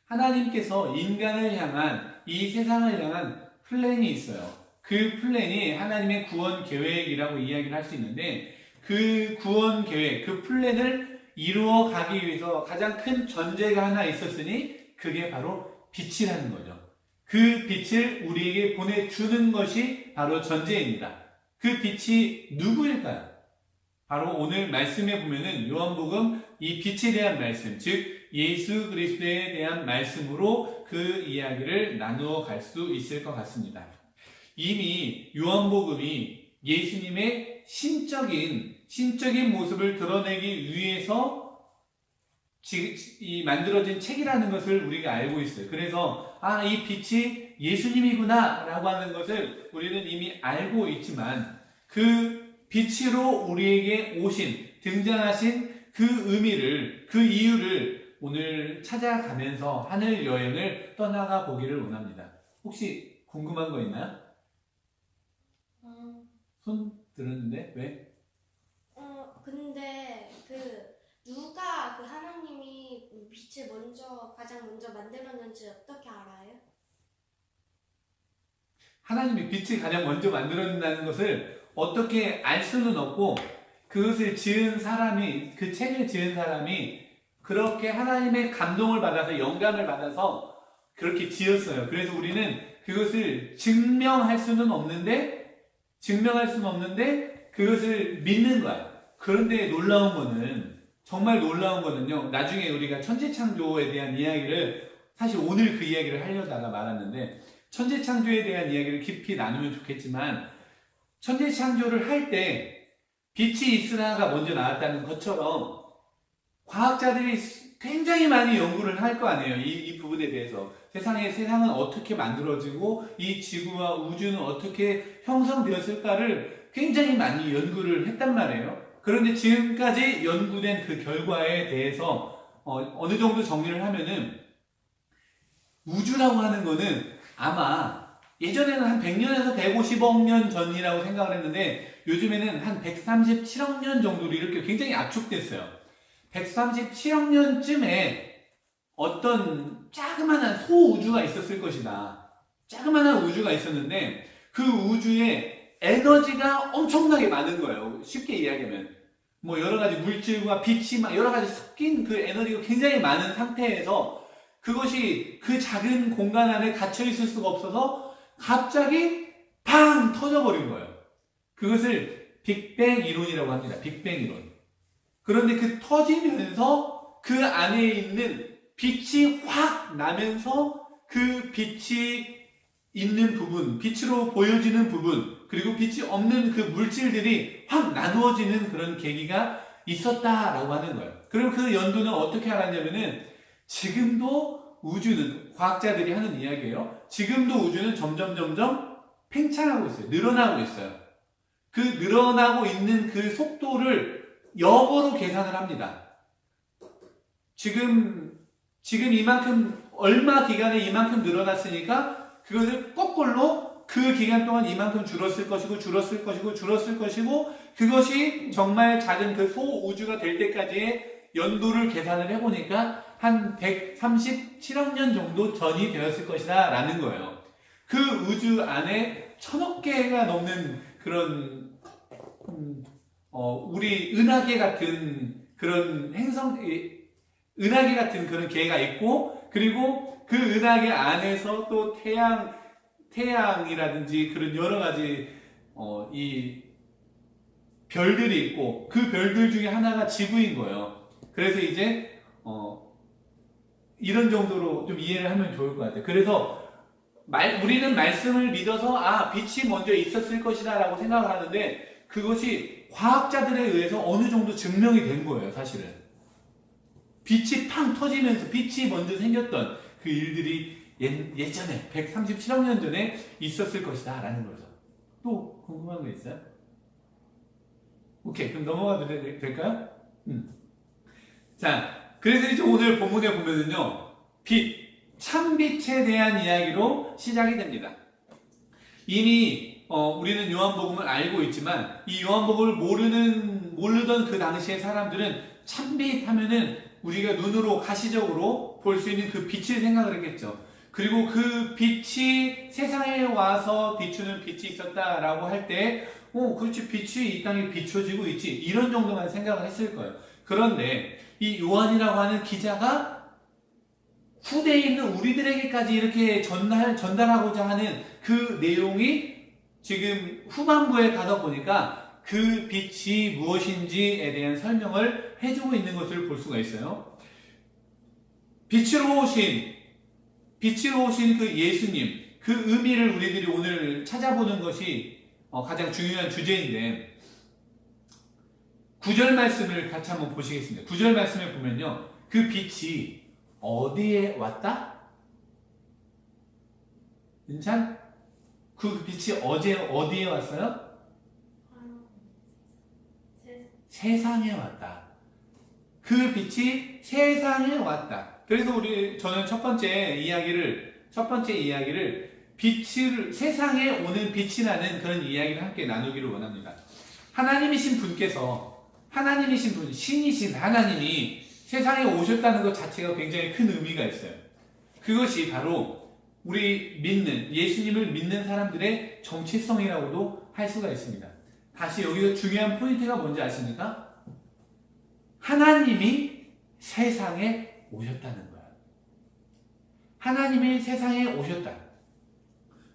하나님께서 인간을 향한, 이 세상을 향한 플랜이 있어요. 그 플랜이 하나님의 구원 계획이라고 이야기를 할 수 있는데, 그 구원 계획, 그 플랜을 이루어 가기 위해서 가장 큰 전제가 하나 있었으니 그게 바로 빛이라는 거죠. 그 빛을 우리에게 보내주는 것이 바로 전제입니다. 그 빛이 누구일까요? 바로 오늘 말씀에 보면은 요한복음 이 빛에 대한 말씀, 즉 예수 그리스도에 대한 말씀으로 그 이야기를 나누어 갈 수 있을 것 같습니다. 이미 요한복음이 예수님의 신적인 모습을 드러내기 위해서 이 만들어진 책이라는 것을 우리가 알고 있어요. 그래서 이 빛이 예수님이구나 라고 하는 것을 우리는 이미 알고 있지만, 그 빛으로 우리에게 등장하신 그 의미를, 그 이유를 오늘 찾아가면서 하늘 여행을 떠나가 보기를 원합니다. 혹시 궁금한 거 있나요? 손 들었는데 왜? 근데 누가 하나님이 빛을 가장 먼저 만들었는지 어떻게 알아요? 하나님이 빛을 가장 먼저 만들어낸다는 것을 어떻게 알 수는 없고, 그것을 지은 사람이, 그 책을 지은 사람이 그렇게 하나님의 감동을 받아서, 영감을 받아서 그렇게 지었어요. 그래서 우리는 그것을 증명할 수는 없는데 그것을 믿는 거야. 그런데 정말 놀라운 거는요, 나중에 우리가 천지창조에 대한 이야기를, 사실 오늘 그 이야기를 하려다가 말았는데, 천지창조에 대한 이야기를 깊이 나누면 좋겠지만, 천지창조를 할 때 빛이 있으나가 먼저 나왔다는 것처럼 과학자들이 굉장히 많이 연구를 할 거 아니에요. 이 부분에 대해서. 세상은 어떻게 만들어지고 이 지구와 우주는 어떻게 형성되었을까를 굉장히 많이 연구를 했단 말이에요. 그런데 지금까지 연구된 그 결과에 대해서 어느 정도 정리를 하면은, 우주라고 하는 거는 아마 예전에는 한 100년에서 150억 년 전이라고 생각을 했는데, 요즘에는 한 137억 년 정도로 이렇게 굉장히 압축됐어요. 137억 년쯤에 어떤 자그마한 소우주가 있었을 것이다. 자그마한 우주가 있었는데, 그 우주에 에너지가 엄청나게 많은 거예요. 쉽게 이야기하면. 여러 가지 물질과 빛이 여러 가지 섞인 그 에너지가 굉장히 많은 상태에서, 그것이 그 작은 공간 안에 갇혀 있을 수가 없어서 갑자기 팡 터져버린 거예요. 그것을 빅뱅 이론이라고 합니다. 빅뱅 이론. 그런데 그 터지면서 그 안에 있는 빛이 확 나면서, 그 빛이 있는 부분, 빛으로 보여지는 부분, 그리고 빛이 없는 그 물질들이 확 나누어지는 그런 계기가 있었다라고 하는 거예요. 그럼 그 연구는 어떻게 알았냐면은, 지금도 우주는, 과학자들이 하는 이야기예요. 지금도 우주는 점점 팽창하고 있어요. 늘어나고 있어요. 그 늘어나고 있는 그 속도를 역으로 계산을 합니다. 지금 이만큼, 얼마 기간에 이만큼 늘어났으니까 그것을 거꾸로 그 기간 동안 이만큼 줄었을 것이고, 그것이 정말 작은 그 소우주가 될 때까지의 연도를 계산을 해보니까 한 137억 년 정도 전이 되었을 것이다 라는 거예요. 그 우주 안에 1000억 개가 넘는 그런 우리 은하계 같은 그런 은하계 같은 그런 계가 있고, 그리고 그 은하계 안에서 또 태양이라든지 그런 여러 가지 이 별들이 있고, 그 별들 중에 하나가 지구인 거예요. 그래서 이제 이런 정도로 좀 이해를 하면 좋을 것 같아요. 그래서 우리는 말씀을 믿어서 빛이 먼저 있었을 것이다 라고 생각을 하는데, 그것이 과학자들에 의해서 어느 정도 증명이 된 거예요. 사실은 빛이 팡 터지면서 빛이 먼저 생겼던 그 일들이 예전에 137억 년 전에 있었을 것이다 라는 거죠. 또 궁금한 거 있어요? 오케이, 그럼 넘어가도 될까요? 자, 그래서 이제 오늘 본문에 보면은요, 참빛에 대한 이야기로 시작이 됩니다. 이미 우리는 요한복음을 알고 있지만, 이 요한복음을 모르던 그 당시의 사람들은 참빛 하면은 우리가 눈으로 가시적으로 볼 수 있는 그 빛을 생각을 했겠죠. 그리고 그 빛이 세상에 와서 비추는 빛이 있었다라고 할 때, 그렇지, 빛이 이 땅에 비춰지고 있지. 이런 정도만 생각을 했을 거예요. 그런데 이 요한이라고 하는 기자가 후대에 있는 우리들에게까지 이렇게 전달하고자 하는 그 내용이 지금 후반부에 가서 보니까 그 빛이 무엇인지에 대한 설명을 해주고 있는 것을 볼 수가 있어요. 빛으로 오신 그 예수님, 그 의미를 우리들이 오늘 찾아보는 것이 가장 중요한 주제인데, 9절 말씀을 같이 한번 보시겠습니다. 9절 말씀을 보면요, 그 빛이 어디에 왔다? 괜찮? 그 빛이 어디에 왔어요? 세상에 왔다. 그 빛이 세상에 왔다. 그래서 저는 첫 번째 이야기를 세상에 오는 빛이라는 그런 이야기를 함께 나누기를 원합니다. 하나님이신 분, 신이신 하나님이 세상에 오셨다는 것 자체가 굉장히 큰 의미가 있어요. 그것이 바로 우리 예수님을 믿는 사람들의 정체성이라고도 할 수가 있습니다. 다시 여기서 중요한 포인트가 뭔지 아십니까? 하나님이 세상에 오셨다는 거야. 하나님이 세상에 오셨다.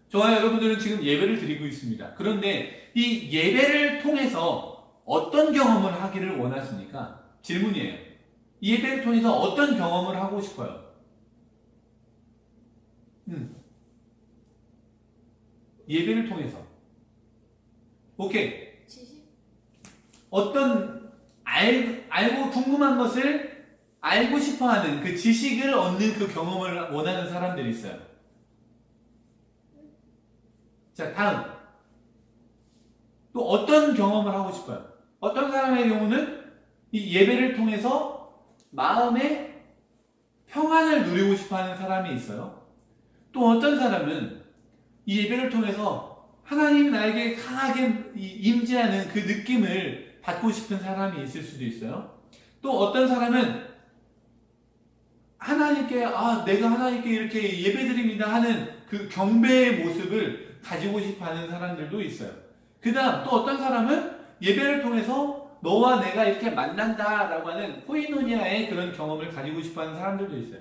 저와 여러분들은 지금 예배를 드리고 있습니다. 그런데 이 예배를 통해서 어떤 경험을 하기를 원하십니까? 질문이에요. 이 예배를 통해서 어떤 경험을 하고 싶어요? 예배를 통해서. 오케이. 어떤 알고 궁금한 것을 알고 싶어하는 그 지식을 얻는 그 경험을 원하는 사람들이 있어요. 자, 다음. 또 어떤 경험을 하고 싶어요? 어떤 사람의 경우는 이 예배를 통해서 마음의 평안을 누리고 싶어하는 사람이 있어요. 또 어떤 사람은 이 예배를 통해서 하나님이 나에게 강하게 임재하는 그 느낌을 받고 싶은 사람이 있을 수도 있어요. 또 어떤 사람은 내가 하나님께 이렇게 예배드립니다 하는 그 경배의 모습을 가지고 싶어 하는 사람들도 있어요. 그 다음 또 어떤 사람은 예배를 통해서 너와 내가 이렇게 만난다라고 하는 코이노니아의 그런 경험을 가지고 싶어 하는 사람들도 있어요.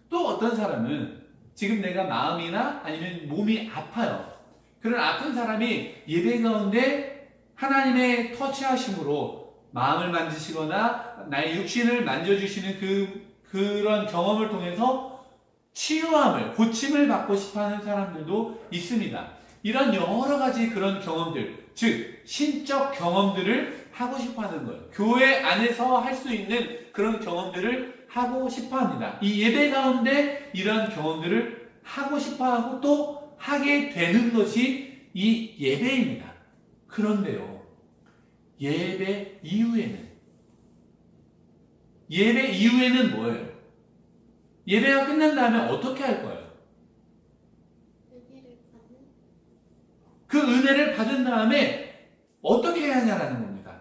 또 어떤 사람은 지금 내가 마음이나 아니면 몸이 아파요. 그런 아픈 사람이 예배 가운데 하나님의 터치하심으로 마음을 만지시거나 나의 육신을 만져주시는 그런 경험을 통해서 고침을 받고 싶어 하는 사람들도 있습니다. 이런 여러 가지 그런 경험들, 즉 신적 경험들을 하고 싶어 하는 거예요. 교회 안에서 할 수 있는 그런 경험들을 하고 싶어 합니다. 이 예배 가운데 이런 경험들을 하고 싶어 하고 또 하게 되는 것이 이 예배입니다. 그런데요, 예배 이후에는 뭐예요? 예배가 끝난 다음에 어떻게 할 거예요? 그 은혜를 받은 다음에 어떻게 해야 하냐라는 겁니다.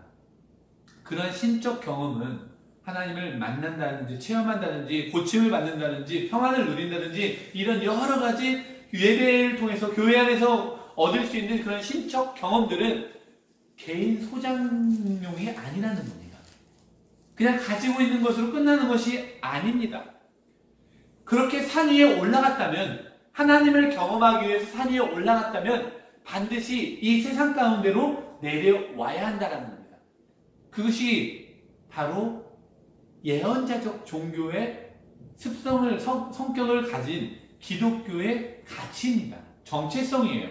그런 신적 경험은 하나님을 만난다든지 체험한다든지 고침을 받는다든지 평안을 누린다든지 이런 여러 가지 예배를 통해서 교회 안에서 얻을 수 있는 그런 신적 경험들은 개인 소장용이 아니라는 겁니다. 그냥 가지고 있는 것으로 끝나는 것이 아닙니다. 그렇게 산 위에 올라갔다면, 하나님을 경험하기 위해서 산 위에 올라갔다면 반드시 이 세상 가운데로 내려와야 한다는 겁니다. 그것이 바로 예언자적 종교의 성격을 가진 기독교의 가치입니다. 정체성이에요.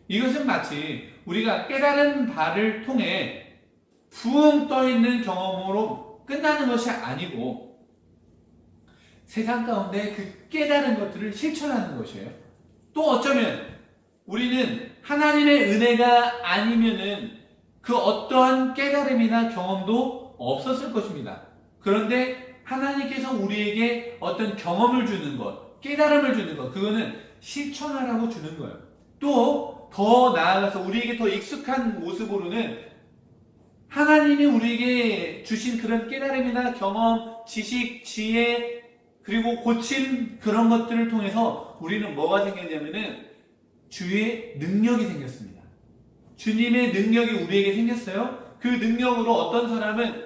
이것은 마치 우리가 깨달은 바를 통해 붕 떠있는 경험으로 끝나는 것이 아니고 세상 가운데 그 깨달은 것들을 실천하는 것이에요. 또 어쩌면 우리는 하나님의 은혜가 아니면은 그 어떠한 깨달음이나 경험도 없었을 것입니다. 그런데 하나님께서 우리에게 어떤 경험을 주는 것, 깨달음을 주는 것, 그거는 실천하라고 주는 거예요. 또 더 나아가서 우리에게 더 익숙한 모습으로는 하나님이 우리에게 주신 그런 깨달음이나 경험, 지식, 지혜, 그리고 고친 그런 것들을 통해서 우리는 뭐가 생겼냐면은 주의 능력이 생겼습니다. 주님의 능력이 우리에게 생겼어요. 그 능력으로 어떤 사람은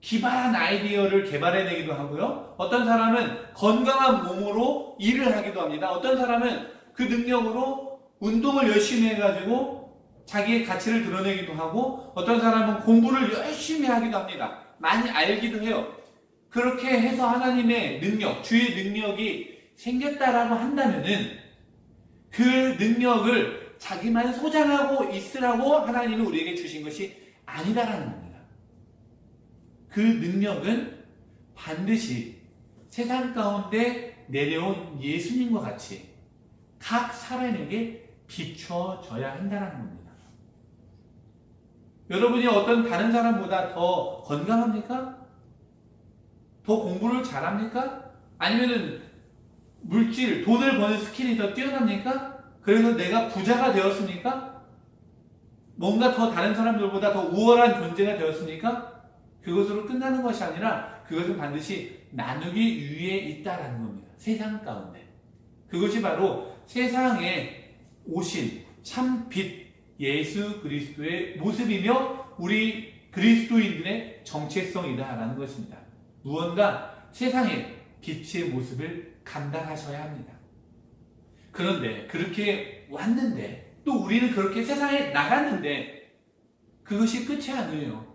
기발한 아이디어를 개발해내기도 하고요. 어떤 사람은 건강한 몸으로 일을 하기도 합니다. 어떤 사람은 그 능력으로 운동을 열심히 해가지고 자기의 가치를 드러내기도 하고, 어떤 사람은 공부를 열심히 하기도 합니다. 많이 알기도 해요. 그렇게 해서 하나님의 능력, 주의 능력이 생겼다라고 한다면은 그 능력을 자기만 소장하고 있으라고 하나님이 우리에게 주신 것이 아니다라는 겁니다. 그 능력은 반드시 세상 가운데 내려온 예수님과 같이 각 사람에게 비춰져야 한다는 겁니다. 여러분이 어떤 다른 사람보다 더 건강합니까? 더 공부를 잘합니까? 아니면은 물질, 돈을 버는 스킬이 더 뛰어납니까? 그래서 내가 부자가 되었습니까? 뭔가 더 다른 사람들보다 더 우월한 존재가 되었습니까? 그것으로 끝나는 것이 아니라 그것은 반드시 나누기 위해 있다라는 겁니다. 세상 가운데. 그것이 바로 세상에 오신 참 빛 예수 그리스도의 모습이며 우리 그리스도인들의 정체성이다라는 것입니다. 무언가 세상의 빛의 모습을 감당하셔야 합니다. 그런데 그렇게 왔는데 또 우리는 그렇게 세상에 나갔는데 그것이 끝이 아니에요.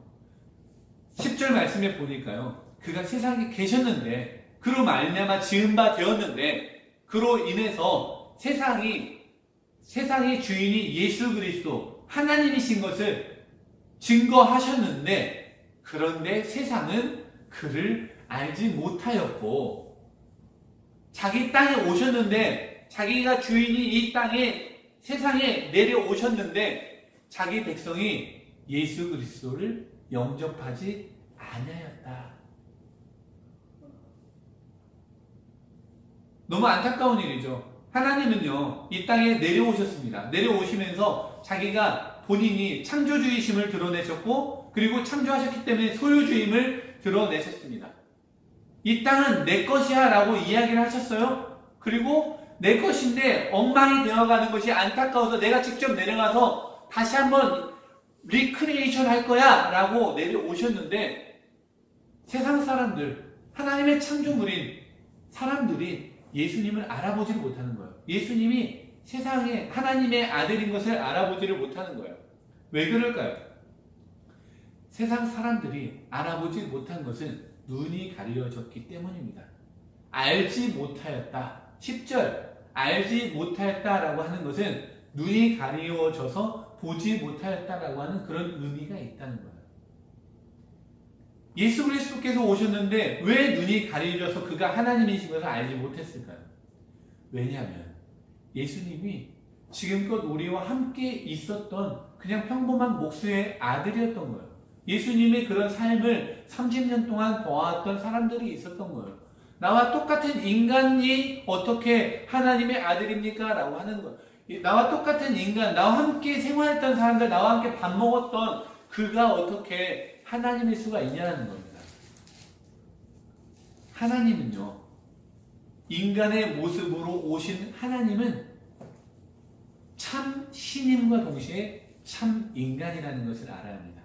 10절 말씀에 보니까요. 그가 세상에 계셨는데 그로 말미암아 지은 바 되었는데 그로 인해서 세상의 주인이 예수 그리스도 하나님이신 것을 증거하셨는데, 그런데 세상은 그를 알지 못하였고, 자기 땅에 오셨는데 자기가 주인이 이 땅에 세상에 내려오셨는데 자기 백성이 예수 그리스도를 영접하지 아니하였다. 너무 안타까운 일이죠. 하나님은요, 이 땅에 내려오셨습니다. 내려오시면서 자기가 본인이 창조주의심을 드러내셨고, 그리고 창조하셨기 때문에 소유주임을 드러내셨습니다. 이 땅은 내 것이야 라고 이야기를 하셨어요. 그리고 내 것인데 엉망이 되어가는 것이 안타까워서 내가 직접 내려가서 다시 한번 리크리에이션 할 거야 라고 내려오셨는데, 세상 사람들, 하나님의 창조물인 사람들이 예수님을 알아보지를 못하는 거예요. 예수님이 세상에 하나님의 아들인 것을 알아보지를 못하는 거예요. 왜 그럴까요? 세상 사람들이 알아보지 못한 것은 눈이 가려졌기 때문입니다. 알지 못하였다. 10절 알지 못하였다라고 하는 것은 눈이 가리워져서 보지 못하였다라고 하는 그런 의미가 있다는 거예요. 예수 그리스도께서 오셨는데 왜 눈이 가려져서 그가 하나님이신 것을 알지 못했을까요? 왜냐하면 예수님이 지금껏 우리와 함께 있었던 그냥 평범한 목수의 아들이었던 거예요. 예수님의 그런 삶을 30년 동안 보았던 사람들이 있었던 거예요. 나와 똑같은 인간이 어떻게 하나님의 아들입니까? 라고 하는 거예요. 나와 똑같은 인간, 나와 함께 생활했던 사람들, 나와 함께 밥 먹었던 그가 어떻게 하나님일 수가 있냐는 겁니다. 하나님은요, 인간의 모습으로 오신 하나님은 참 신임과 동시에 참 인간이라는 것을 알아야 합니다.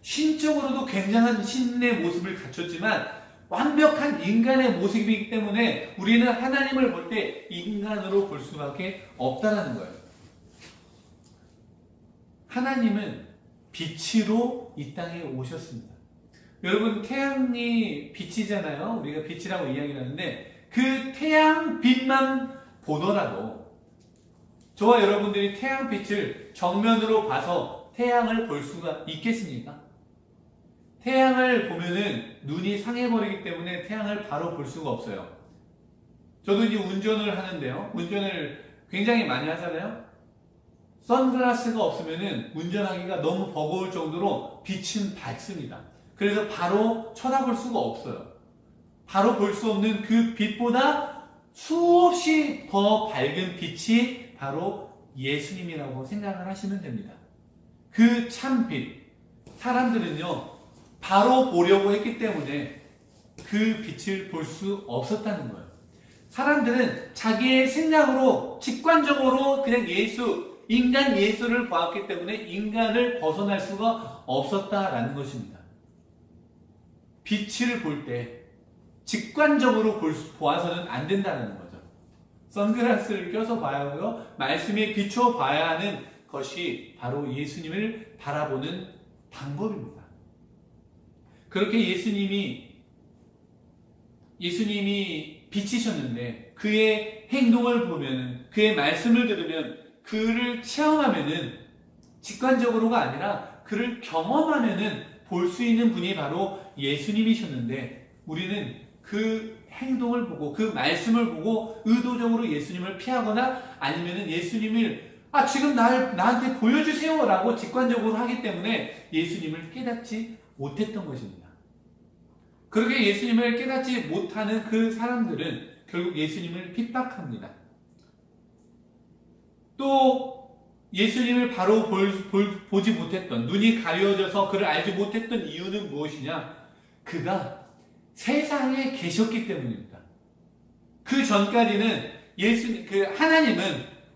신적으로도 굉장한 신의 모습을 갖췄지만 완벽한 인간의 모습이기 때문에 우리는 하나님을 볼 때 인간으로 볼 수밖에 없다는 거예요. 하나님은 빛으로 이 땅에 오셨습니다. 여러분, 태양이 빛이잖아요. 우리가 빛이라고 이야기를 하는데 그 태양 빛만 보더라도 저와 여러분들이 태양빛을 정면으로 봐서 태양을 볼 수가 있겠습니까? 태양을 보면은 눈이 상해버리기 때문에 태양을 바로 볼 수가 없어요. 저도 이제 운전을 하는데요. 운전을 굉장히 많이 하잖아요. 선글라스가 없으면은 운전하기가 너무 버거울 정도로 빛은 밝습니다. 그래서 바로 쳐다볼 수가 없어요. 바로 볼 수 없는 그 빛보다 수없이 더 밝은 빛이 바로 예수님이라고 생각을 하시면 됩니다. 그 참빛. 사람들은요, 바로 보려고 했기 때문에 그 빛을 볼 수 없었다는 거예요. 사람들은 자기의 생각으로 직관적으로 그냥 인간 예수를 보았기 때문에 인간을 벗어날 수가 없었다라는 것입니다. 빛을 볼 때 직관적으로 보아서는 안 된다는 거죠. 선글라스를 껴서 봐야 하고요. 말씀에 비추어 봐야 하는 것이 바로 예수님을 바라보는 방법입니다. 그렇게 예수님이 빛이셨는데 그의 행동을 보면, 그의 말씀을 들으면, 그를 체험하면은 직관적으로가 아니라 그를 경험하면은 볼 수 있는 분이 바로 예수님이셨는데, 우리는 그 행동을 보고 그 말씀을 보고 의도적으로 예수님을 피하거나 아니면은 예수님을 지금 나한테 보여주세요 라고 직관적으로 하기 때문에 예수님을 깨닫지 못했던 것입니다. 그렇게 예수님을 깨닫지 못하는 그 사람들은 결국 예수님을 핍박합니다. 또 예수님을 바로 보지 못했던, 눈이 가려져서 그를 알지 못했던 이유는 무엇이냐? 그가 세상에 계셨기 때문입니다. 그 전까지는 하나님은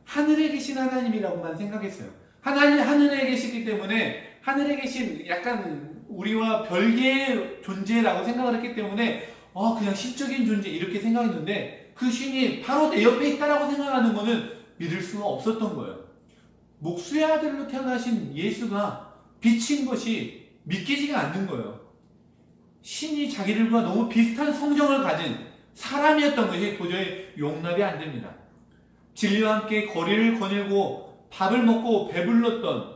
하늘에 계신 하나님이라고만 생각했어요. 하나님 하늘에 계시기 때문에 하늘에 계신 약간 우리와 별개의 존재라고 생각을 했기 때문에 그냥 신적인 존재 이렇게 생각했는데, 그 신이 바로 내 옆에 있다라고 생각하는 것은 믿을 수가 없었던 거예요. 목수의 아들로 태어나신 예수가 빛인 것이 믿기지가 않는 거예요. 신이 자기들과 너무 비슷한 성정을 가진 사람이었던 것이 도저히 용납이 안 됩니다. 진리와 함께 거리를 거닐고 밥을 먹고 배불렀던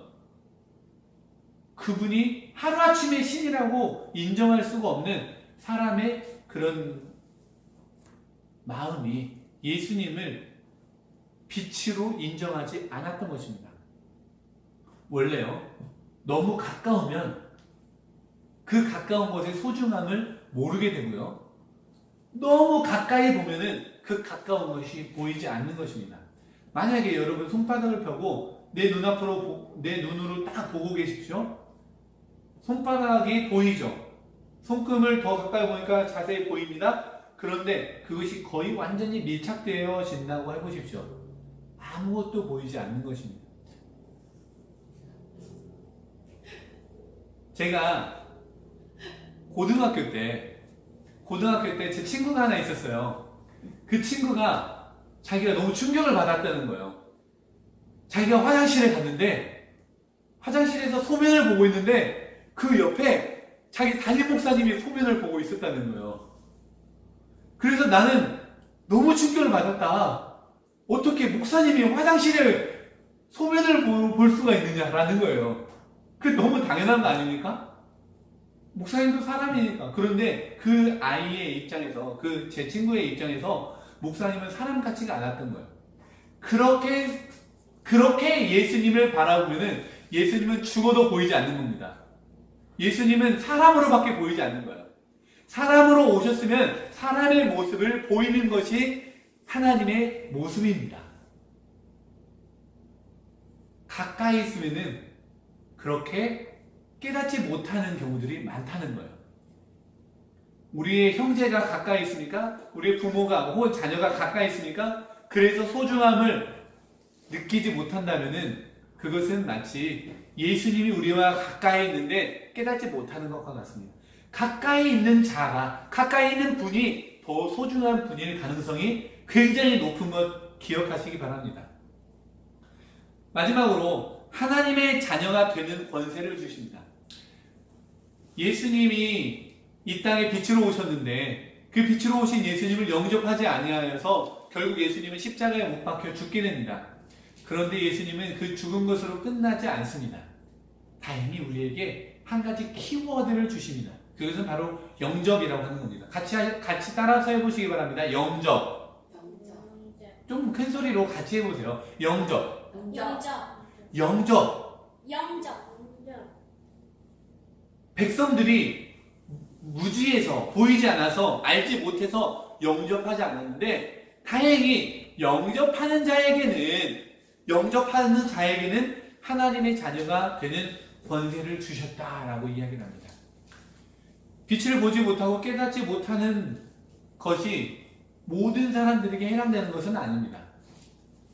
그분이 하루아침에 신이라고 인정할 수가 없는 사람의 그런 마음이 예수님을 빛으로 인정하지 않았던 것입니다. 원래요, 너무 가까우면 그 가까운 것의 소중함을 모르게 되고요, 너무 가까이 보면은 그 가까운 것이 보이지 않는 것입니다. 만약에 여러분 손바닥을 펴고 내 눈으로 딱 보고 계십시오. 손바닥이 보이죠? 손금을 더 가까이 보니까 자세히 보입니다. 그런데 그것이 거의 완전히 밀착되어진다고 해보십시오. 아무것도 보이지 않는 것입니다. 제가 고등학교 때 제 친구가 하나 있었어요. 그 친구가 자기가 너무 충격을 받았다는 거예요. 자기가 화장실에 갔는데 화장실에서 소면을 보고 있는데 그 옆에 자기 담임 목사님이 소면을 보고 있었다는 거예요. 그래서 나는 너무 충격을 받았다. 어떻게 목사님이 화장실에 소면을 볼 수가 있느냐라는 거예요. 그게 너무 당연한 거 아닙니까? 목사님도 사람이니까. 그런데 그 아이의 입장에서, 제 친구의 입장에서 목사님은 사람 같지가 않았던 거예요. 그렇게 예수님을 바라보면은 예수님은 죽어도 보이지 않는 겁니다. 예수님은 사람으로밖에 보이지 않는 거예요. 사람으로 오셨으면 사람의 모습을 보이는 것이 하나님의 모습입니다. 가까이 있으면은 그렇게 깨닫지 못하는 경우들이 많다는 거예요. 우리의 형제가 가까이 있으니까, 우리의 부모가 혹은 자녀가 가까이 있으니까 그래서 소중함을 느끼지 못한다면은 그것은 마치 예수님이 우리와 가까이 있는데 깨닫지 못하는 것과 같습니다. 가까이 있는 분이 더 소중한 분일 가능성이 굉장히 높은 것 기억하시기 바랍니다. 마지막으로 하나님의 자녀가 되는 권세를 주십니다. 예수님이 이 땅에 빛으로 오셨는데 그 빛으로 오신 예수님을 영접하지 아니하여서 결국 예수님은 십자가에 못 박혀 죽게 됩니다. 그런데 예수님은 그 죽은 것으로 끝나지 않습니다. 다행히 우리에게 한 가지 키워드를 주십니다. 그것은 바로 영접이라고 하는 겁니다. 같이 따라서 해보시기 바랍니다. 영접. 좀 큰 소리로 같이 해보세요. 영접. 백성들이 무지해서 보이지 않아서 알지 못해서 영접하지 않았는데, 다행히 영접하는 자에게는 하나님의 자녀가 되는 권세를 주셨다라고 이야기를 합니다. 빛을 보지 못하고 깨닫지 못하는 것이 모든 사람들에게 해당되는 것은 아닙니다.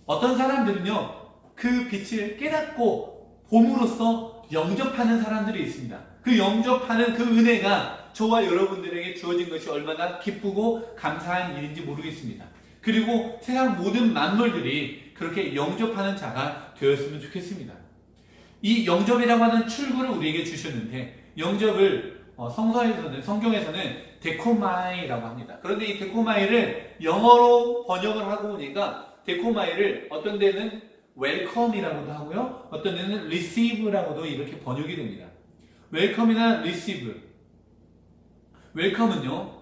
어떤 사람들은요, 그 빛을 깨닫고 봄으로써 영접하는 사람들이 있습니다. 그 영접하는 그 은혜가 저와 여러분들에게 주어진 것이 얼마나 기쁘고 감사한 일인지 모르겠습니다. 그리고 세상 모든 만물들이 그렇게 영접하는 자가 되었으면 좋겠습니다. 이 영접이라고 하는 출구를 우리에게 주셨는데, 영접을 성경에서는 데코마이라고 합니다. 그런데 이 데코마이를 영어로 번역을 하고 보니까 데코마이를 어떤 데는 웰컴이라고도 하고요, 어떤 데는 receive라고도 이렇게 번역이 됩니다. 웰컴이나 receive. 웰컴은요,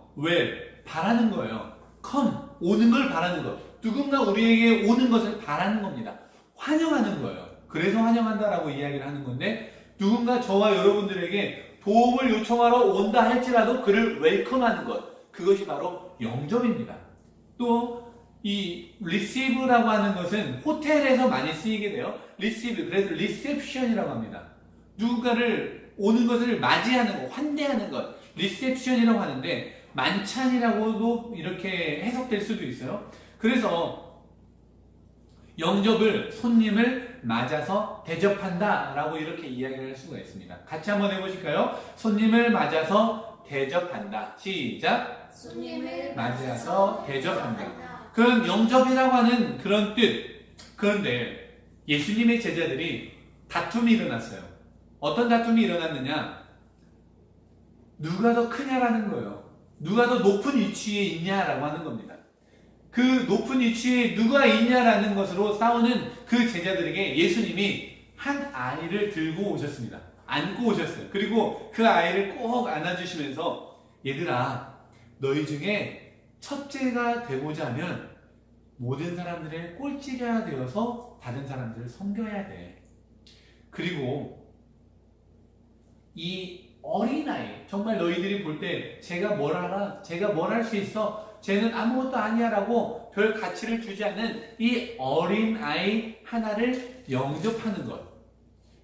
바라는 거예요. come, 오는 걸 바라는 것. 누군가 우리에게 오는 것을 바라는 겁니다. 환영하는 거예요. 그래서 환영한다라고 이야기를 하는 건데, 누군가 저와 여러분들에게 도움을 요청하러 온다 할지라도 그를 웰컴하는 것, 그것이 바로 영접입니다. 또 이 receive라고 하는 것은 호텔에서 많이 쓰이게 돼요. receive, 그래서 reception이라고 합니다. 누군가를 오는 것을 맞이하는 것, 환대하는 것, reception이라고 하는데, 만찬이라고도 이렇게 해석될 수도 있어요. 그래서 영접을, 손님을 맞아서 대접한다 라고 이렇게 이야기를 할 수가 있습니다. 같이 한번 해보실까요? 손님을 맞아서 대접한다. 시작! 손님을 맞아서 대접한다. 그런 영접이라고 하는 그런 뜻. 그런데 예수님의 제자들이 다툼이 일어났어요. 어떤 다툼이 일어났느냐? 누가 더 크냐라는 거예요. 누가 더 높은 위치에 있냐라고 하는 겁니다. 그 높은 위치에 누가 있냐라는 것으로 싸우는 그 제자들에게 예수님이 한 아이를 들고 오셨습니다. 안고 오셨어요. 그리고 그 아이를 꼭 안아주시면서, 얘들아, 너희 중에 첫째가 되고자 하면 모든 사람들의 꼴찌가 되어서 다른 사람들을 섬겨야 돼. 그리고 이 어린아이, 정말 너희들이 볼 때 제가 뭘 알아? 제가 뭘 할 수 있어? 쟤는 아무것도 아니야 라고 별 가치를 주지 않는 이 어린아이 하나를 영접하는 것.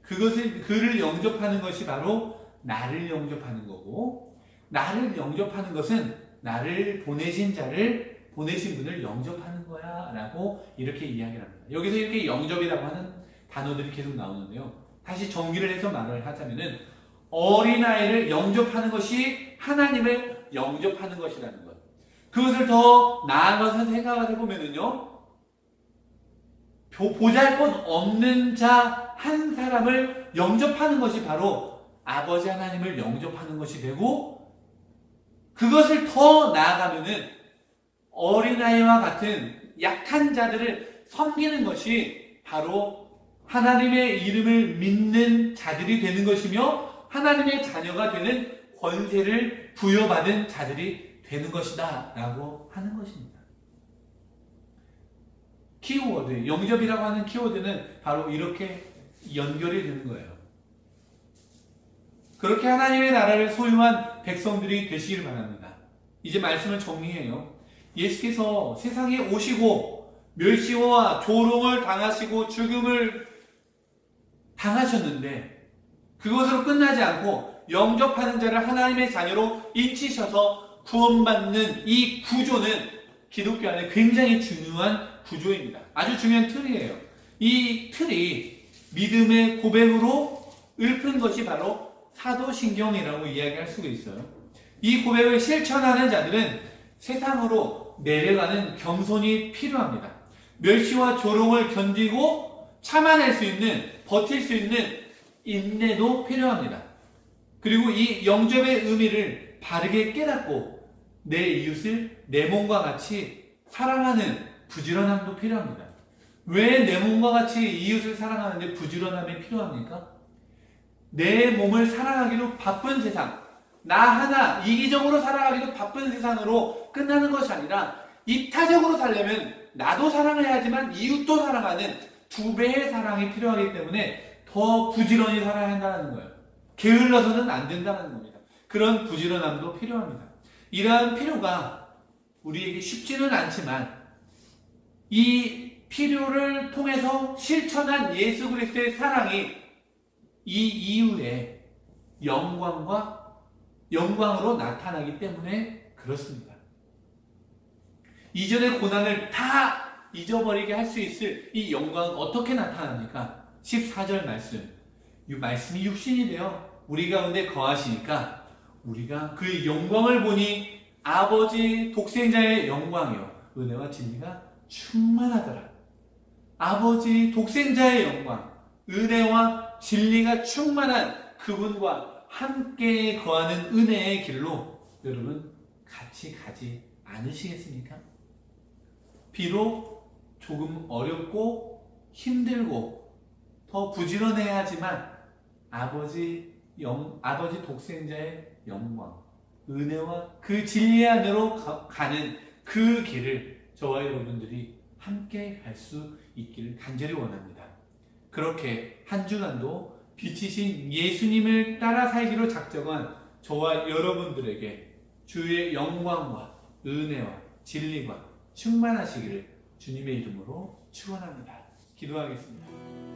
그를 영접하는 것이 바로 나를 영접하는 거고, 나를 영접하는 것은 나를 보내신 분을 영접하는 거야 라고 이렇게 이야기를 합니다. 여기서 이렇게 영접이라고 하는 단어들이 계속 나오는데요. 다시 정리를 해서 말을 하자면은, 어린아이를 영접하는 것이 하나님을 영접하는 것이라는 것. 그것을 더 나아가서 생각을 해보면은요, 보잘것 없는 자 한 사람을 영접하는 것이 바로 아버지 하나님을 영접하는 것이 되고, 그것을 더 나아가면은 어린아이와 같은 약한 자들을 섬기는 것이 바로 하나님의 이름을 믿는 자들이 되는 것이며, 하나님의 자녀가 되는 권세를 부여받은 자들이 되는 것이다 라고 하는 것입니다. 키워드, 영접이라고 하는 키워드는 바로 이렇게 연결이 되는 거예요. 그렇게 하나님의 나라를 소유한 백성들이 되시길 바랍니다. 이제 말씀을 정리해요. 예수께서 세상에 오시고 멸시와 조롱을 당하시고 죽음을 당하셨는데, 그것으로 끝나지 않고 영접하는 자를 하나님의 자녀로 인치셔서 구원받는 이 구조는 기독교 안에 굉장히 중요한 구조입니다. 아주 중요한 틀이에요. 이 틀이 믿음의 고백으로 읊은 것이 바로 사도신경이라고 이야기할 수가 있어요. 이 고백을 실천하는 자들은 세상으로 내려가는 겸손이 필요합니다. 멸시와 조롱을 견디고 참아낼 수 있는, 버틸 수 있는 인내도 필요합니다. 그리고 이 영접의 의미를 바르게 깨닫고 내 이웃을 내 몸과 같이 사랑하는 부지런함도 필요합니다. 왜 내 몸과 같이 이웃을 사랑하는데 부지런함이 필요합니까? 내 몸을 사랑하기로 바쁜 세상, 나 하나 이기적으로 살아가기도 바쁜 세상으로 끝나는 것이 아니라, 이타적으로 살려면 나도 사랑을 해야지만 이웃도 사랑하는 두 배의 사랑이 필요하기 때문에 더 부지런히 살아야 한다는 거예요. 게을러서는 안 된다는 겁니다. 그런 부지런함도 필요합니다. 이러한 필요가 우리에게 쉽지는 않지만, 이 필요를 통해서 실천한 예수 그리스도의 사랑이 이 이후에 영광과 영광으로 나타나기 때문에 그렇습니다. 이전의 고난을 다 잊어버리게 할 수 있을 이 영광은 어떻게 나타납니까? 14절 말씀. 이 말씀이 육신이 되어 우리 가운데 거하시니까 우리가 그 영광을 보니 아버지 독생자의 영광이요 은혜와 진리가 충만하더라. 아버지 독생자의 영광, 은혜와 진리가 충만한 그분과 함께 거하는 은혜의 길로 여러분 같이 가지 않으시겠습니까? 비록 조금 어렵고 힘들고 더 부지런해야 하지만 아버지 독생자의 영광, 은혜와 그 진리 안으로 가는 그 길을 저와 여러분들이 함께 갈 수 있기를 간절히 원합니다. 그렇게 한 주간도 빛이신 예수님을 따라 살기로 작정한 저와 여러분들에게 주의 영광과 은혜와 진리가 충만하시기를 주님의 이름으로 축원합니다. 기도하겠습니다.